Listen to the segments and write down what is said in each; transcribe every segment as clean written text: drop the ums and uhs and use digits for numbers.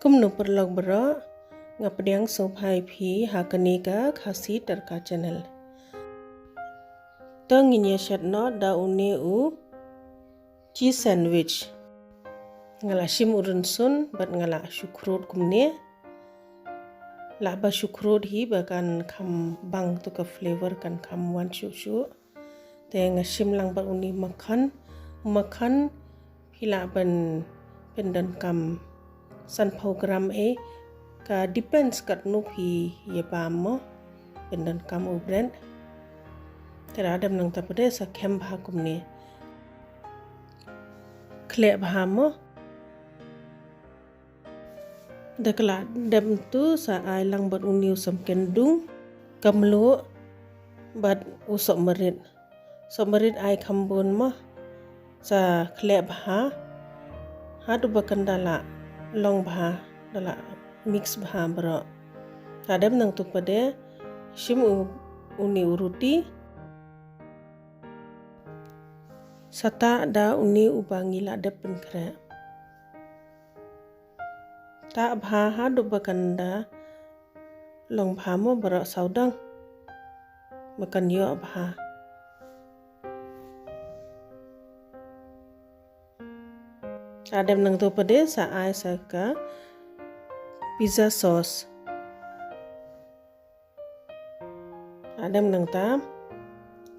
Kum no perlog bro ngapdiang sopai phi hakaniga khasi tarka channel. Tanginya shatno da uni u cheese sandwich. Ngala shim urun sun bat ngala shukrut kumne. La ba shukrut hi bakan kam bang tu ka flavor kan kam wan shu. Te ngashim lang ba uni makan hila ban pendan kam san program ka depends kat nu hi ye pam mo pendan kam u brand. Teradam nang tapade sa kem bha kumne. Kle bha mo dakla dam tu sa ai lang bat uniu sam kendung kamlo bat usok merit. So merit ai kambun mo sa kle bha hadu bakan dala long bha dala mix bha bro. Tadam nang tu pade shim uni uruti sata da uni ubangi la depen kre. Ta bha hadu bakan da long bha mo bro saudang makan yo bha. Adam nang tu pade sa ai sa ka pizza sauce. Adam nang ta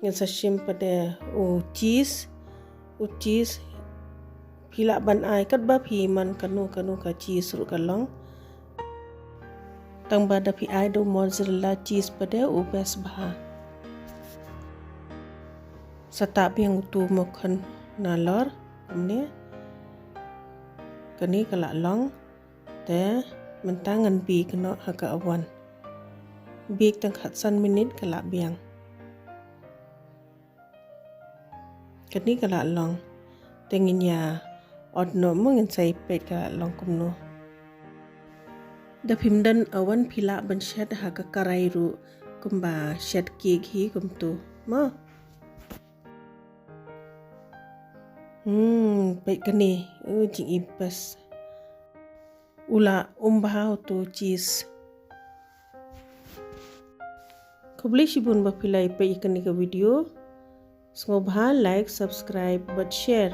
ngin sa shim pade u cheese pila ban ai kat ba phi man kanu ka cheese ru kalong. Tang ba da phi ai do mozzarella cheese pade u best bha. Sata biang tu mokhan na lor kumne. Kani kala long te mentangan bi kena haka awan bik tang khatsan minit kala biang kani kala long tengin ya odno mungin sai pet kala long kumno da pimdan awan pila ban shed haka karairu kumba shed kek hi kumtu mo baik kani jing ibas ula umbah tu cheese kubli shibun ba pilai pe ikani ka video sngobha like subscribe but share